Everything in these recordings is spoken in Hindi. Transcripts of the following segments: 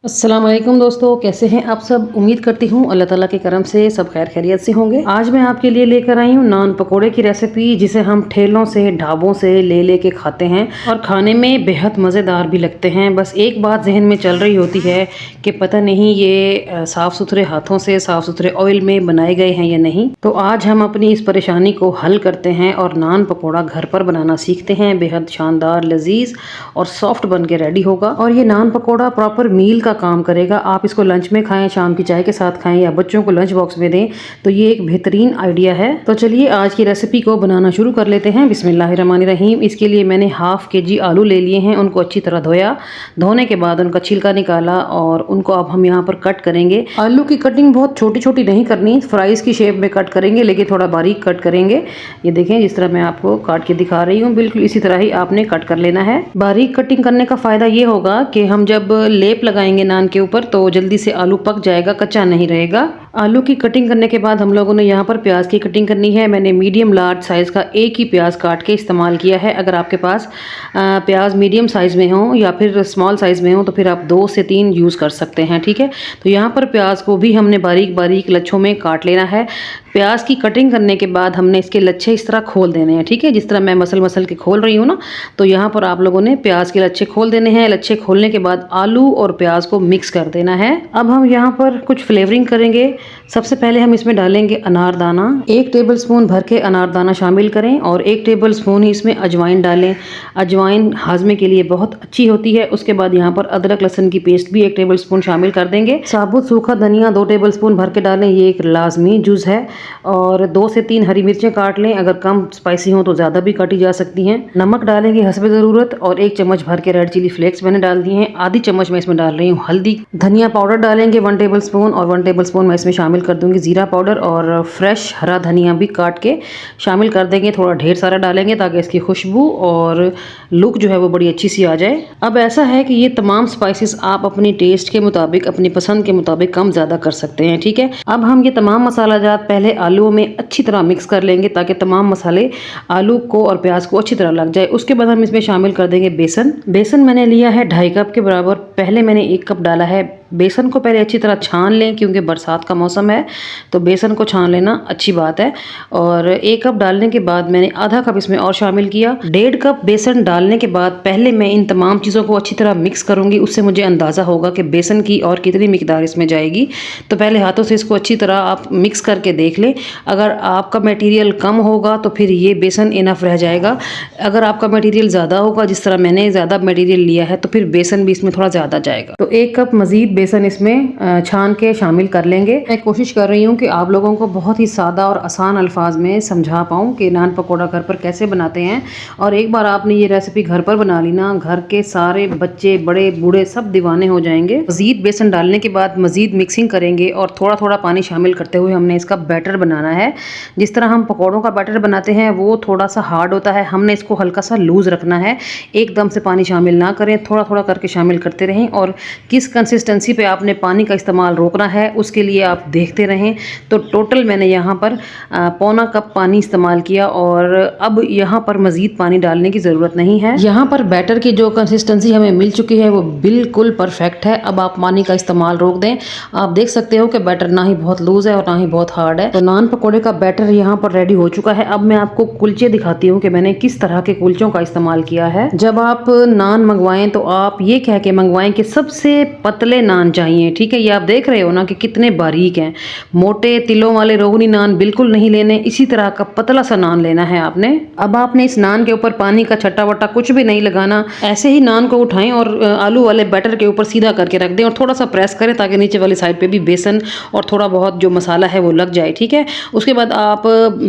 अस्सलाम वालेकुम दोस्तों, कैसे हैं आप सब। उम्मीद करती हूँ अल्लाह ताला के करम से सब खैर खैरियत से होंगे। आज मैं आपके लिए लेकर आई हूँ नान पकोड़े की रेसिपी, जिसे हम ठेलों से ढाबों से ले के खाते हैं और खाने में बेहद मज़ेदार भी लगते हैं। बस एक बात जहन में चल रही होती है कि पता नहीं ये साफ़ सुथरे हाथों से साफ़ सुथरे ऑयल में बनाए गए हैं या नहीं। तो आज हम अपनी इस परेशानी को हल करते हैं और नान पकौड़ा घर पर बनाना सीखते हैं। बेहद शानदार, लजीज और सॉफ्ट बन के रेडी होगा। और ये नान पकौड़ा प्रॉपर मील का काम करेगा। आप इसको लंच में खाएं, शाम की चाय के साथ खाएं या बच्चों को लंच बॉक्स में दें, तो ये एक बेहतरीन आइडिया है। तो चलिए आज की रेसिपी को बनाना शुरू कर लेते हैं। बिस्मिल्लाहिर्रहमानिर्रहीम। इसके लिए मैंने हाफ केजी आलू ले लिए हैं। उनको अच्छी तरह धोया, धोने के बाद उनका छिलका निकाला और उनको अब हम यहाँ पर कट करेंगे। आलू की कटिंग बहुत छोटी छोटी नहीं करनी, फ्राइज की शेप में कट करेंगे, लेकिन थोड़ा बारीक कट करेंगे। ये देखें, जिस तरह मैं आपको काट के दिखा रही हूँ, बिल्कुल इसी तरह ही आपने कट कर लेना है। बारीक कटिंग करने का फायदा ये होगा कि हम जब लेप लगाएंगे नान के ऊपर तो जल्दी से आलू पक जाएगा, कच्चा नहीं रहेगा। आलू की कटिंग करने के बाद हम लोगों ने यहाँ पर प्याज की कटिंग करनी है। मैंने मीडियम लार्ज साइज़ का एक ही प्याज काट के इस्तेमाल किया है। अगर आपके पास प्याज मीडियम साइज़ में हो या फिर स्मॉल साइज़ में हो तो फिर आप 2 से 3 यूज़ कर सकते हैं, ठीक है। तो यहाँ पर प्याज को भी हमने बारीक बारीक लच्छों में काट लेना है। प्याज की कटिंग करने के बाद हमने इसके लच्छे इस तरह खोल देने हैं, ठीक है। जिस तरह मैं मसल मसल के खोल रही हूँ ना, तो यहाँ पर आप लोगों ने प्याज के लच्छे खोल देने हैं। लच्छे खोलने के बाद आलू और प्याज को मिक्स कर देना है। अब हम यहाँ पर कुछ फ्लेवरिंग करेंगे। सबसे पहले हम इसमें डालेंगे अनारदाना। 1 टेबलस्पून भर के अनारदाना शामिल करें और 1 टेबलस्पून ही इसमें अजवाइन डालें। अजवाइन हाजमे के लिए बहुत अच्छी होती है। उसके बाद यहाँ पर अदरक लहसुन की पेस्ट भी 1 टेबलस्पून शामिल कर देंगे। साबुत सूखा धनिया 2 टेबलस्पून भर के डालें, ये एक लाजमी जुज़ है। और 2 से 3 हरी मिर्चें काट लें, अगर कम स्पाइसी हो तो ज़्यादा भी काटी जा सकती हैं। नमक डालेंगे हस्बे ज़रूरत और 1 चम्मच भर के रेड चिली फ्लेक्स मैंने डाल दिए हैं। आधी चम्मच मैं इसमें डाल रही हूँ हल्दी। धनिया पाउडर डालेंगे 1 टेबलस्पून और 1 टेबलस्पून मैं इसमें शामिल कर दूंगी जीरा पाउडर। और फ्रेश हरा धनिया भी काट के शामिल कर देंगे, थोड़ा ढेर सारा डालेंगे ताकि इसकी खुशबू और लुक जो है वो बड़ी अच्छी सी आ जाए। अब ऐसा है कि ये तमाम स्पाइसेस आप अपनी टेस्ट के मुताबिक, अपनी पसंद के मुताबिक कम ज़्यादा कर सकते हैं, ठीक है। अब हम ये तमाम मसाला जात पहले आलू में अच्छी तरह मिक्स कर लेंगे ताकि तमाम मसाले आलू को और प्याज को अच्छी तरह लग जाए। उसके बाद हम इसमें शामिल कर देंगे बेसन। बेसन मैंने लिया है 2.5 कप के बराबर। पहले मैंने 1 कप डाला है। बेसन को पहले अच्छी तरह छान लें, क्योंकि बरसात का मौसम है तो बेसन को छान लेना अच्छी बात है। और 1 कप डालने के बाद मैंने आधा कप इसमें और शामिल किया। 1.5 कप बेसन डालने के बाद पहले मैं इन तमाम चीज़ों को अच्छी तरह मिक्स करूंगी। उससे मुझे अंदाज़ा होगा कि बेसन की और कितनी मिकदार इसमें जाएगी। तो पहले हाथों से इसको अच्छी तरह आप मिक्स करके देख लें। अगर आपका मटेरियल कम होगा तो फिर ये बेसन इनफ रह जाएगा। अगर आपका मटेरियल ज़्यादा होगा, जिस तरह मैंने ज़्यादा मटेरियल लिया है, तो फिर बेसन भी इसमें थोड़ा ज़्यादा जाएगा। तो 1 कप मज़ीद बेसन इसमें छान के शामिल कर लेंगे। मैं कोशिश कर रही हूँ कि आप लोगों को बहुत ही सादा और आसान अल्फाज में समझा पाऊँ कि नान पकौड़ा घर पर कैसे बनाते हैं। और एक बार आपने ये रेसिपी घर पर बना ली ना, घर के सारे बच्चे, बड़े बूढ़े सब दीवाने हो जाएंगे। मज़ीद बेसन डालने के बाद मज़ीद मिक्सिंग करेंगे और थोड़ा थोड़ा पानी शामिल करते हुए हमने इसका बैटर बनाना है। जिस तरह हम पकौड़ों का बैटर बनाते हैं वो थोड़ा सा हार्ड होता है, हमने इसको हल्का सा लूज़ रखना है। एकदम से पानी शामिल ना करें, थोड़ा थोड़ा करके शामिल करते रहें। और किस कंसिस्टेंसी पे आपने पानी का इस्तेमाल रोकना है उसके लिए आप देखते रहें। तो टोटल मैंने यहाँ पर 1/4 कप पानी इस्तेमाल किया और अब यहाँ पर मज़ीद पानी डालने की ज़रूरत नहीं है। यहाँ पर बैटर की जो कंसिस्टेंसी हमें मिल चुकी है वो बिल्कुल परफेक्ट है। अब आप पानी का इस्तेमाल रोक दें। आप देख सकते हो कि बैटर ना ही बहुत लूज़ है और ना ही बहुत हार्ड है। तो नान पकौड़े का बैटर यहाँ पर रेडी हो चुका है। अब मैं आपको कुलचे दिखाती हूँ कि मैंने किस तरह के कुलचों का इस्तेमाल किया है। जब आप नान मंगवाएं तो आप ये कह के मंगवाएं कि सबसे पतले नान चाहिए, ठीक है। ये आप देख रहे हो ना कि कितने बारीक हैं। मोटे तिलों वाले रोगनी नान बिल्कुल नहीं लेने, इसी तरह का पतला सा नान लेना है आपने। अब आपने इस नान के ऊपर पानी का छट्टा वट्टा कुछ भी नहीं लगाना। ऐसे ही नान को उठाएं और आलू वाले बैटर के ऊपर सीधा करके रख दें और थोड़ा सा प्रेस करें ताकि नीचे वाली साइड पे भी बेसन और थोड़ा बहुत जो मसाला है वो लग जाए, ठीक है। उसके बाद आप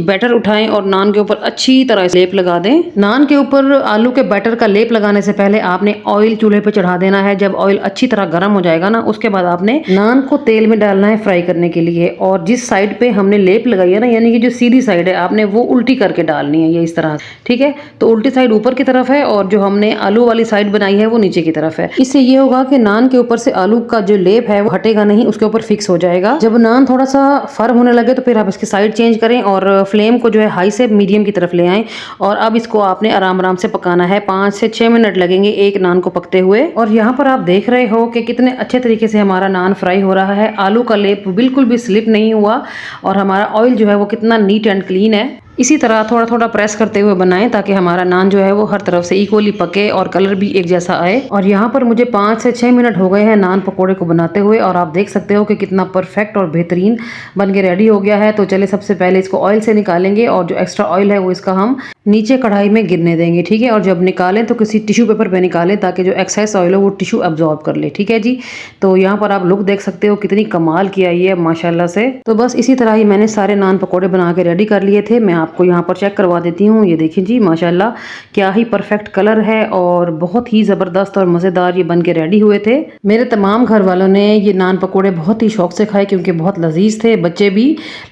बैटर उठाएं और नान के ऊपर अच्छी तरह लेप लगा दें। नान के ऊपर आलू के बैटर का लेप लगाने से पहले आपने ऑयल चूल्हे पे चढ़ा देना है। जब ऑयल अच्छी तरह गर्म हो जाएगा ना, उसके बाद आपने नान को तेल में डालना है फ्राई करने के लिए। और जिस साइड पे हमने लेप लगाई है ना, यानी कि जो सीधी साइड है, आपने वो उल्टी करके डालनी है, ये इस तरह, ठीक है। तो उल्टी साइड ऊपर की तरफ है और जो हमने आलू वाली साइड बनाई है वो नीचे की तरफ है। इससे ये होगा कि नान के ऊपर से आलू का जो लेप है वो हटेगा नहीं, उसके ऊपर फिक्स हो जाएगा। जब नान थोड़ा सा फर्म होने लगे तो फिर आप इसकी साइड चेंज करें और फ्लेम को जो है हाई से मीडियम की तरफ ले आएं। और अब इसको आपने आराम आराम से पकाना है। 5 से 6 मिनट लगेंगे एक नान को पकते हुए। और यहाँ पर आप देख रहे हो कि कितने अच्छे तरीके से हमारा नान फ्राई हो रहा है। आलू का लेप बिल्कुल भी स्लिप नहीं हुआ और हमारा ऑयल जो है वो कितना नीट एंड क्लीन है। इसी तरह थोड़ा थोड़ा प्रेस करते हुए बनाएं ताकि हमारा नान जो है वो हर तरफ से इक्वली पके और कलर भी एक जैसा आए। और यहाँ पर मुझे 5 से 6 मिनट हो गए हैं नान पकोड़े को बनाते हुए और आप देख सकते हो कि कितना परफेक्ट और बेहतरीन बन के रेडी हो गया है। तो चलिए सबसे पहले इसको ऑयल से निकालेंगे और जो एक्स्ट्रा ऑयल है वो इसका हम नीचे कढ़ाई में गिरने देंगे, ठीक है। और जब निकालें तो किसी टिश्यू पेपर पे निकालें ताकि जो एक्सेस ऑयल हो वो टिश्यू अब्जॉर्ब कर ले, ठीक है जी। तो यहाँ पर आप लुक देख सकते हो कितनी कमाल की आई है माशाल्लाह से। तो बस इसी तरह ही मैंने सारे नान पकोड़े बना के रेडी कर लिए थे। मैं आपको यहाँ पर चेक करवा देती हूँ। ये देखिए जी माशाल्लाह क्या ही परफेक्ट कलर है और बहुत ही ज़बरदस्त और मज़ेदार ये बन के रेडी हुए थे। मेरे तमाम घर वालों ने ये नान पकोड़े बहुत ही शौक से खाए क्योंकि बहुत लजीज थे। बच्चे भी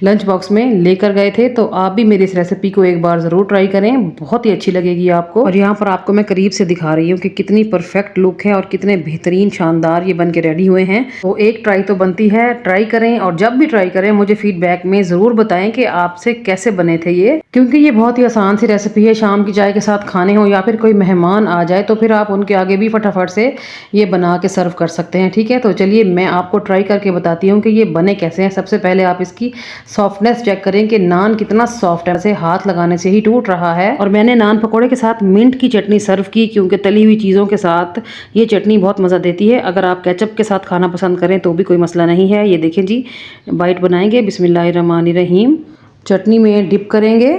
लंच बॉक्स में लेकर गए थे। तो आप भी मेरी इस रेसिपी को एक बार ज़रूर ट्राई करें, बहुत ही अच्छी लगेगी आपको। और यहाँ पर आपको मैं करीब से दिखा रही हूँ कि कितनी परफेक्ट लुक है और कितने बेहतरीन शानदार ये बन के रेडी हुए हैं। तो एक ट्राई तो बनती है, ट्राई करें और जब भी ट्राई करें मुझे फीडबैक में ज़रूर बताएं कि आपसे कैसे बने थे ये, क्योंकि ये बहुत ही आसान सी रेसिपी है। शाम की चाय के साथ खाने हो या फिर कोई मेहमान आ जाए तो फिर आप उनके आगे भी फटाफट से ये बना के सर्व कर सकते हैं, ठीक है। तो चलिए मैं आपको ट्राई करके बताती हूँ कि ये बने कैसे हैं। सबसे पहले आप इसकी सॉफ्टनेस चेक करें कि नान कितना सॉफ्ट है, ऐसे हाथ लगाने से ही टूट रहा है। और मैंने नान पकोड़े के साथ मिंट की चटनी सर्व की क्योंकि तली हुई चीज़ों के साथ ये चटनी बहुत मज़ा देती है। अगर आप केचप के साथ खाना पसंद करें तो भी कोई मसला नहीं है। ये देखें जी, बाइट बनाएंगे, बिस्मिल्लाहिर्रहमानिर्रहीम, चटनी में डिप करेंगे।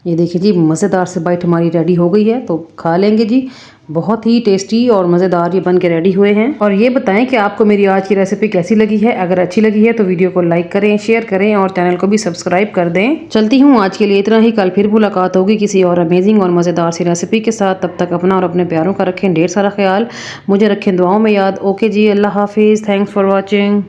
ये देखिए जी मज़ेदार से बाइट हमारी रेडी हो गई है, तो खा लेंगे जी। बहुत ही टेस्टी और मज़ेदार ये बन के रेडी हुए हैं। और ये बताएं कि आपको मेरी आज की रेसिपी कैसी लगी है। अगर अच्छी लगी है तो वीडियो को लाइक करें, शेयर करें और चैनल को भी सब्सक्राइब कर दें। चलती हूँ आज के लिए इतना ही। कल फिर मुलाकात होगी किसी और अमेजिंग और मज़ेदार सी रेसिपी के साथ। तब तक अपना और अपने प्यारों का रखें ढेर सारा ख्याल, मुझे रखें दुआओं में याद। ओके जी, अल्लाह हाफिज़, थैंक्स फॉर वॉचिंग।